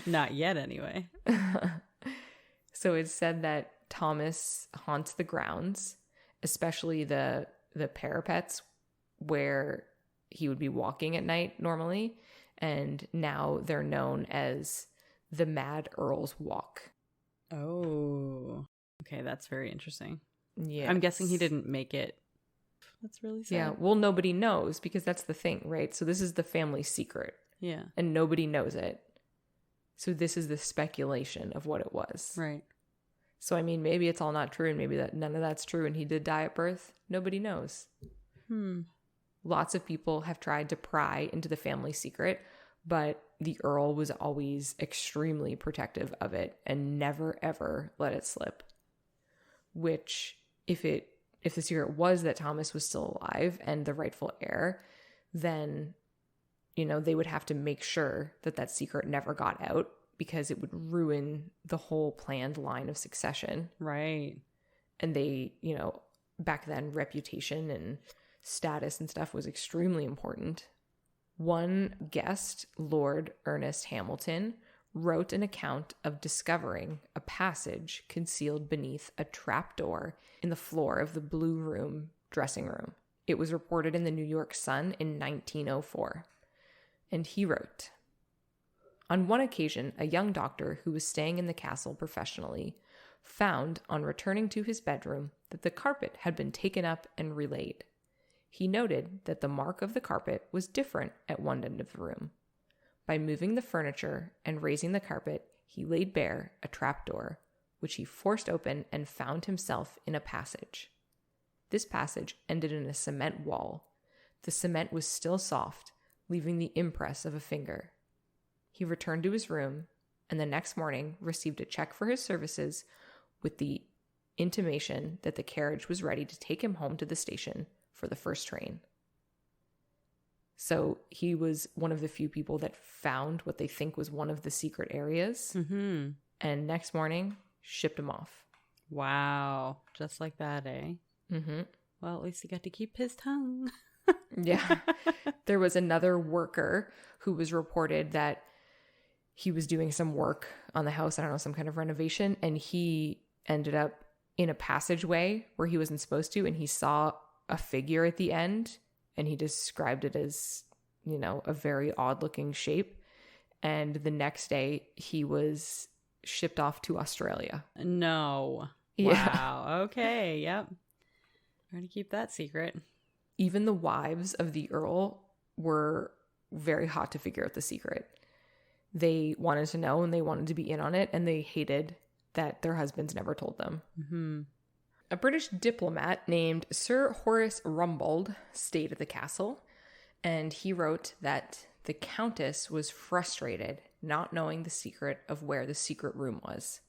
Not yet, anyway. So it's said that Thomas haunts the grounds, especially the parapets where he would be walking at night normally, and now they're known as the Mad Earl's Walk. Oh, okay, that's very interesting. Yeah, I'm guessing he didn't make it. That's really sad. Yeah, well, nobody knows because that's the thing, right? So this is the family secret. Yeah, and nobody knows it. So this is the speculation of what it was. Right. So, I mean, maybe it's all not true and maybe that none of that's true and he did die at birth. Nobody knows. Lots of people have tried to pry into the family secret, but the Earl was always extremely protective of it and never, ever let it slip. Which, if the secret was that Thomas was still alive and the rightful heir, then they would have to make sure that that secret never got out because it would ruin the whole planned line of succession. Right. And they, back then, reputation and status and stuff was extremely important. One guest, Lord Ernest Hamilton, wrote an account of discovering a passage concealed beneath a trapdoor in the floor of the Blue Room dressing room. It was reported in the New York Sun in 1904. And he wrote, "On one occasion, a young doctor who was staying in the castle professionally found, on returning to his bedroom, that the carpet had been taken up and relaid. He noted that the mark of the carpet was different at one end of the room. By moving the furniture and raising the carpet, he laid bare a trapdoor, which he forced open and found himself in a passage. This passage ended in a cement wall. The cement was still soft, leaving the impress of a finger. He returned to his room, and the next morning received a check for his services with the intimation that the carriage was ready to take him home to the station for the first train." So he was one of the few people that found what they think was one of the secret areas. Mm-hmm. And next morning, shipped him off. Wow. Just like that, eh? Mm-hmm. Well, at least he got to keep his tongue. Yeah. There was another worker who was reported that he was doing some work on the house, I don't know, some kind of renovation, and he ended up in a passageway where he wasn't supposed to, and he saw a figure at the end, and he described it as, a very odd-looking shape. And the next day, he was shipped off to Australia. No. Yeah. Wow. Okay. Yep. Trying to keep that secret. Even the wives of the Earl were very hot to figure out the secret. They wanted to know and they wanted to be in on it, and they hated that their husbands never told them. Mm-hmm. A British diplomat named Sir Horace Rumbold stayed at the castle, and he wrote that the Countess was frustrated not knowing the secret of where the secret room was.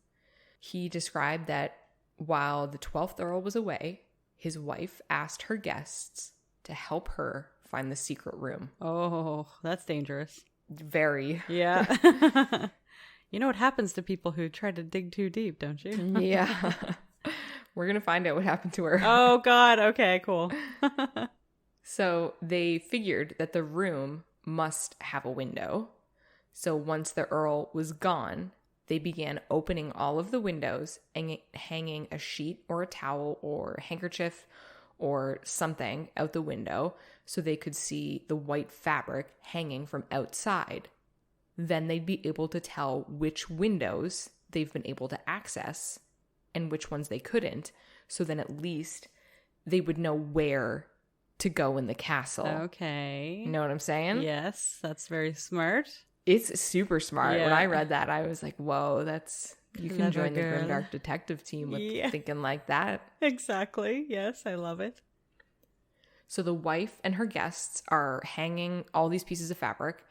He described that while the 12th Earl was away, his wife asked her guests to help her find the secret room. Oh, that's dangerous. Very. Yeah. You know what happens to people who try to dig too deep, don't you? Yeah. We're going to find out what happened to her. Oh, God. Okay, cool. So they figured that the room must have a window. So once the Earl was gone, they began opening all of the windows and hanging a sheet or a towel or a handkerchief or something out the window so they could see the white fabric hanging from outside. Then they'd be able to tell which windows they've been able to access and which ones they couldn't. So then at least they would know where to go in the castle. Okay. You know what I'm saying? Yes, that's very smart. It's super smart. Yeah. When I read that, I was like, whoa, you can Clever join the girl. Grimdark Detective team with thinking like that. Exactly. Yes, I love it. So the wife and her guests are hanging all these pieces of fabric,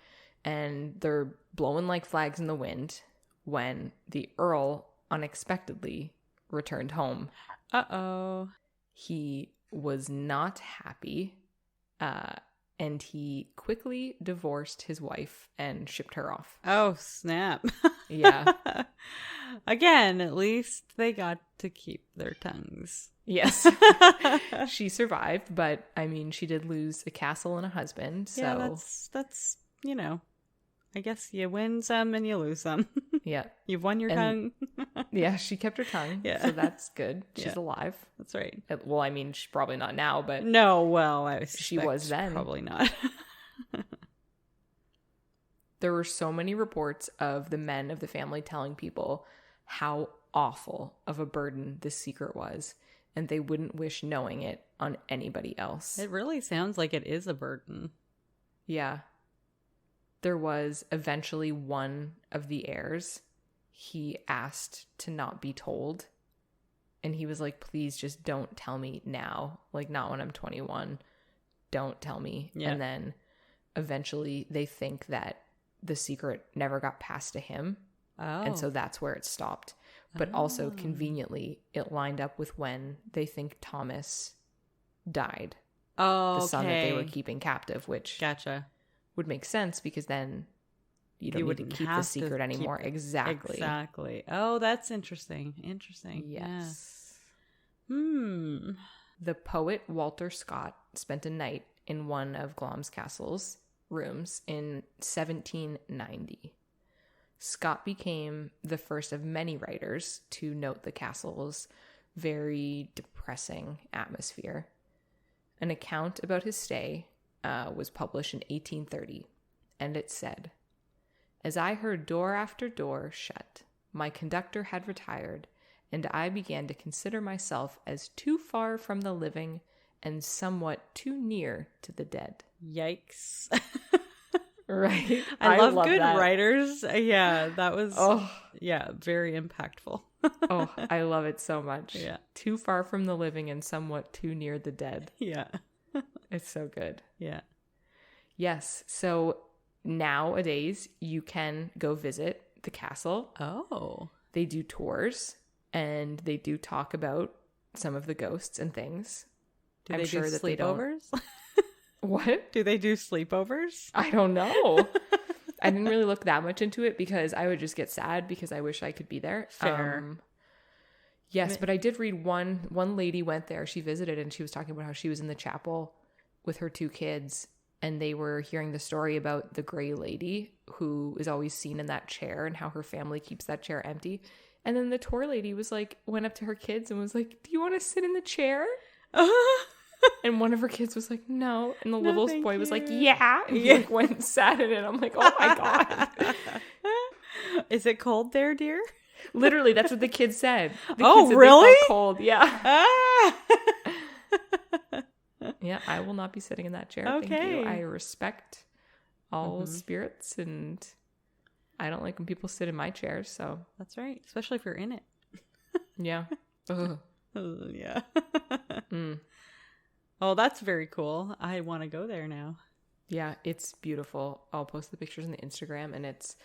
and they're blowing like flags in the wind when the Earl unexpectedly returned home. Uh-oh. He was not happy, and he quickly divorced his wife and shipped her off. Oh, snap. Yeah. Again, at least they got to keep their tongues. Yes. She survived, but I mean, she did lose a castle and a husband. So yeah, that's I guess you win some and you lose some. Yeah. You've won your tongue. Yeah, she kept her tongue. Yeah. So that's good. She's Yeah. alive. That's right. Well, I mean, she's probably not now, but No, well, I she was then. Probably not. There were so many reports of the men of the family telling people how awful of a burden this secret was, and they wouldn't wish knowing it on anybody else. It really sounds like it is a burden. Yeah. There was eventually one of the heirs. He asked to not be told. And he was like, please just don't tell me now. Like, not when I'm 21. Don't tell me. Yeah. And then eventually they think that the secret never got passed to him. Oh. And so that's where it stopped. But also conveniently, it lined up with when they think Thomas died. Oh, The son that they were keeping captive, which Gotcha. would make sense because then you don't need to keep the secret anymore. Exactly. Oh, that's interesting. Yes. Yeah. The poet Walter Scott spent a night in one of Glamis Castle's rooms in 1790. Scott became the first of many writers to note the castle's very depressing atmosphere. An account about his stay was published in 1830, and it said, "As I heard door after door shut, my conductor had retired, and I began to consider myself as too far from the living and somewhat too near to the dead." Yikes. Right? I love good writers. Yeah, that was very impactful. Oh, I love it so much. Yeah. Too far from the living and somewhat too near the dead. Yeah. It's so good. Yeah. Yes. So nowadays you can go visit the castle. Oh. They do tours and they do talk about some of the ghosts and things. Do they do sleepovers? What? Do they do sleepovers? I don't know. I didn't really look that much into it because I would just get sad because I wish I could be there. Fair. Yes, but I did read one lady went there. She visited and she was talking about how she was in the chapel with her 2 kids and they were hearing the story about the gray lady who is always seen in that chair and how her family keeps that chair empty. And then the tour lady was like, went up to her kids and was like, "Do you want to sit in the chair?" And one of her kids was like, "No." And the little boy was like, "Yeah." And he like went and sat in it. I'm like, oh my God. Is it cold there, dear? Literally, that's what the kid said. The Oh, kid said really? they felt cold. Yeah. Ah! Yeah, I will not be sitting in that chair. Okay. Thank you. I respect all spirits and I don't like when people sit in my chair. So That's right. Especially if you're in it. yeah. Ugh. Yeah. Mm. Oh, that's very cool. I want to go there now. Yeah, it's beautiful. I'll post the pictures on the Instagram and it's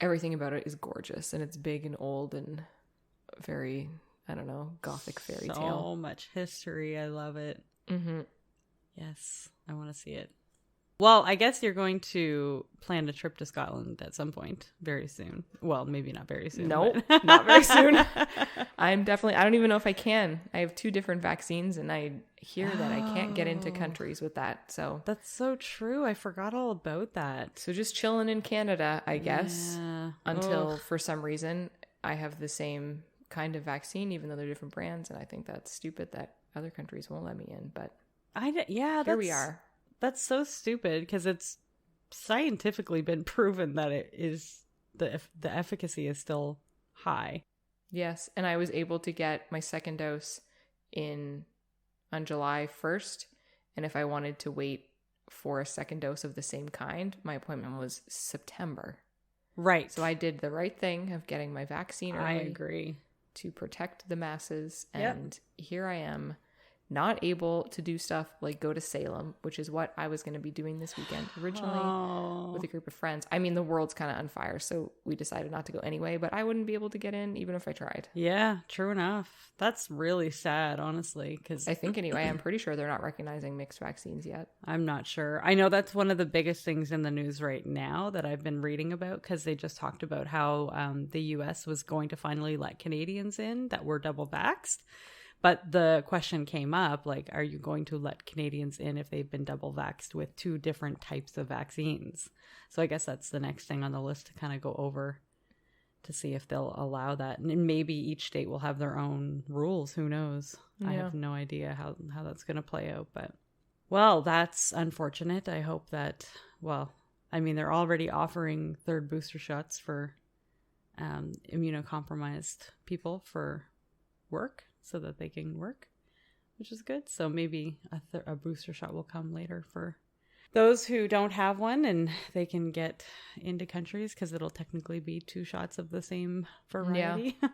everything about it is gorgeous and it's big and old and very, I don't know, gothic fairy tale. So much history. I love it. Mm-hmm. Yes, I want to see it. Well, I guess you're going to plan a trip to Scotland at some point very soon. Well, maybe not very soon. Nope, but... not very soon. I don't even know if I can. I have 2 different vaccines and I hear that I can't get into countries with that. So that's so true. I forgot all about that. So just chilling in Canada, I guess, yeah. until for some reason I have the same kind of vaccine, even though they're different brands. And I think that's stupid that other countries won't let me in. But here we are. That's so stupid because it's scientifically been proven that it is the efficacy is still high. Yes, and I was able to get my second dose on July 1st, and if I wanted to wait for a second dose of the same kind, my appointment was September. Right. So I did the right thing of getting my vaccine early. I agree. To protect the masses, and here I am. Not able to do stuff like go to Salem, which is what I was going to be doing this weekend originally with a group of friends. I mean, the world's kind of on fire, so we decided not to go anyway, but I wouldn't be able to get in even if I tried. Yeah, true enough. That's really sad, honestly, because I think anyway, I'm pretty sure they're not recognizing mixed vaccines yet. I'm not sure. I know that's one of the biggest things in the news right now that I've been reading about because they just talked about how the US was going to finally let Canadians in that were double vaxxed. But the question came up, like, are you going to let Canadians in if they've been double vaxxed with 2 different types of vaccines? So I guess that's the next thing on the list to kind of go over to see if they'll allow that. And maybe each state will have their own rules. Who knows? Yeah. I have no idea how that's going to play out. But, well, that's unfortunate. I hope that, they're already offering 3rd booster shots for immunocompromised people for work, so that they can work, which is good. So maybe a booster shot will come later for those who don't have one and they can get into countries because it'll technically be 2 shots of the same variety. Yeah.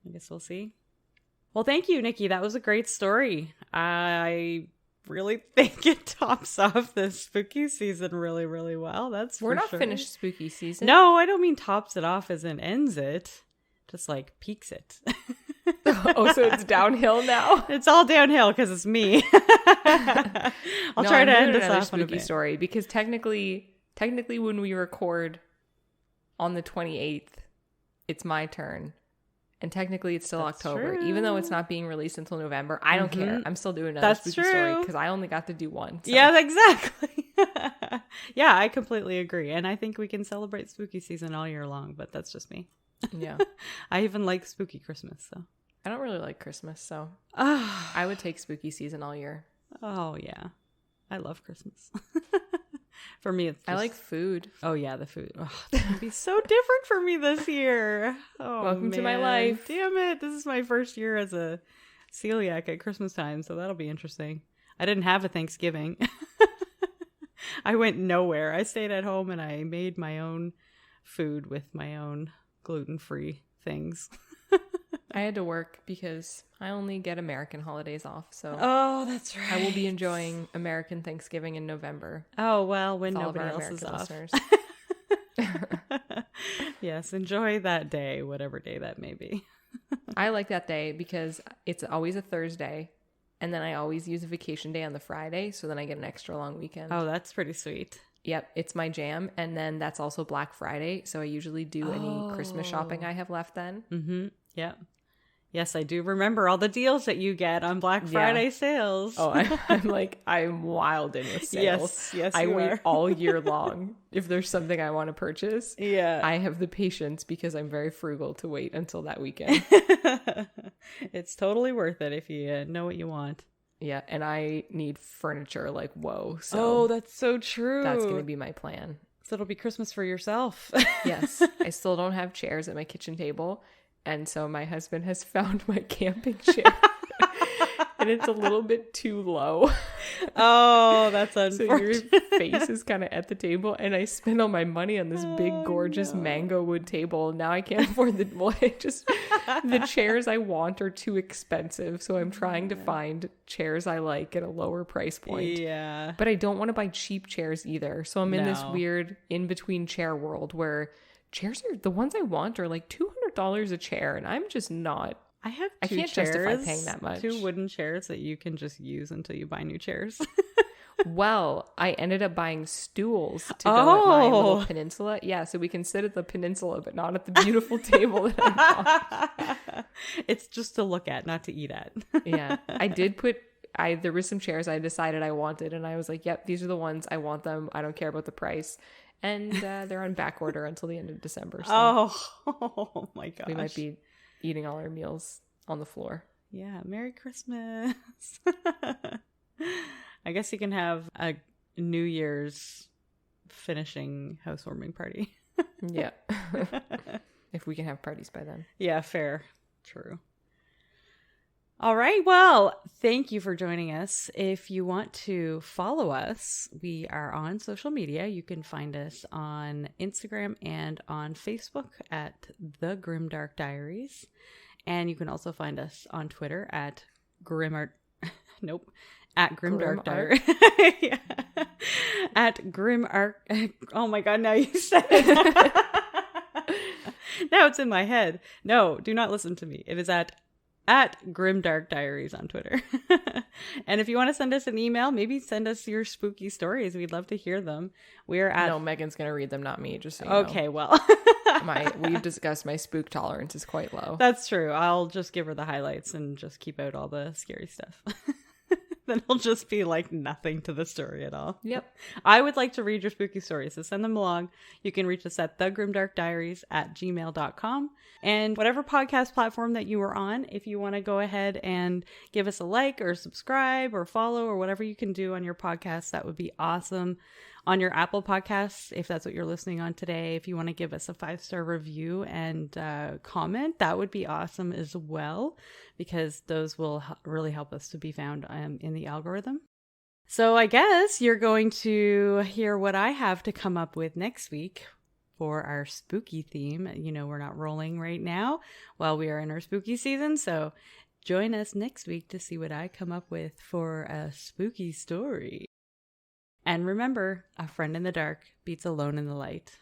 I guess we'll see. Well, thank you, Nikki. That was a great story. I really think it tops off the spooky season really, really well. We're not finished spooky season. No, I don't mean tops it off as in ends it. Just like peaks it. So it's downhill now. It's all downhill because it's me. I'll try to end this off on a spooky story because technically when we record on the 28th, it's my turn. And technically it's still That's October. true. Even though it's not being released until November, I don't care. I'm still doing another That's spooky story because I only got to do one. So. Yeah, exactly. Yeah, I completely agree. And I think we can celebrate spooky season all year long, but that's just me. Yeah. I even like spooky Christmas, so. I don't really like Christmas, so I would take spooky season all year. Oh, yeah. I love Christmas. For me, it's just... I like food. Oh, yeah, the food. Oh, it's going to be so different for me this year. Oh, Welcome to my man. life. Damn it. This is my first year as a celiac at Christmas time, so that'll be interesting. I didn't have a Thanksgiving. I went nowhere. I stayed at home and I made my own food with my own gluten-free things. I had to work because I only get American holidays off, so Oh, that's right. I will be enjoying American Thanksgiving in November. Oh, well, when with all of nobody our else is American off. listeners. Yes, enjoy that day, whatever day that may be. I like that day because it's always a Thursday, and then I always use a vacation day on the Friday, so then I get an extra long weekend. Oh, that's pretty sweet. Yep, it's my jam, and then that's also Black Friday, so I usually do any Christmas shopping I have left then. Mm-hmm. Yep. Yes, I do remember all the deals that you get on Black Friday sales. Oh, I'm wild in with sales. Yes, I you wait are. all year long. If there's something I want to purchase, Yeah. I have the patience because I'm very frugal to wait until that weekend. It's totally worth it if you know what you want. Yeah, and I need furniture like whoa. So Oh, that's so true. that's going to be my plan. So it'll be Christmas for yourself. Yes, I still don't have chairs at my kitchen table. And so my husband has found my camping chair. And it's a little bit too low. Oh, that's So unfortunate. your face is kind of at the table. And I spent all my money on this big, gorgeous mango wood table. Now I can't afford the chairs I want are too expensive. So I'm trying to find chairs I like at a lower price point. Yeah. But I don't want to buy cheap chairs either. So I'm in this No. weird in-between chair world where chairs are the ones I want are like $200 a chair. And I'm just not. I have I two can't chairs, justify paying that much. 2 wooden chairs that you can just use until you buy new chairs. Well, I ended up buying stools to go at my little Oh. peninsula. Yeah, so we can sit at the peninsula, but not at the beautiful table that I bought. It's just to look at, not to eat at. Yeah, I did there was some chairs I decided I wanted, and I was like, yep, these are the ones. I want them. I don't care about the price. And they're on back order until the end of December. So Oh my gosh. we might be eating all our meals on the floor. Yeah, Merry Christmas. I guess you can have a New Year's finishing housewarming party. Yeah. If we can have parties by then. Yeah, fair. True. All right. Well, thank you for joining us. If you want to follow us, we are on social media. You can find us on Instagram and on Facebook at The Grimdark Diaries. And you can also find us on Twitter at Grimart. Nope. At Grimdark Diary. Yeah. At Grimark. Oh my God, now you said it. Now it's in my head. No, do not listen to me. It is at Grimdark Diaries on Twitter. And if you want to send us an email, maybe send us your spooky stories. We'd love to hear them. We're at... No, Megan's going to read them, not me, just so you Okay, know. well... We've discussed my spook tolerance is quite low. That's true. I'll just give her the highlights and just keep out all the scary stuff. Then it'll just be like nothing to the story at all. Yep. I would like to read your spooky stories, so send them along. You can reach us at thegrimdarkdiaries@gmail.com. And whatever podcast platform that you are on, if you want to go ahead and give us a like or subscribe or follow or whatever you can do on your podcast, that would be awesome. On your Apple Podcasts, if that's what you're listening on today, if you want to give us a 5-star review and comment, that would be awesome as well, because those will really help us to be found in the algorithm. So I guess you're going to hear what I have to come up with next week for our spooky theme. You know, we're not rolling right now while we are in our spooky season, so join us next week to see what I come up with for a spooky story. And remember, a friend in the dark beats alone in the light.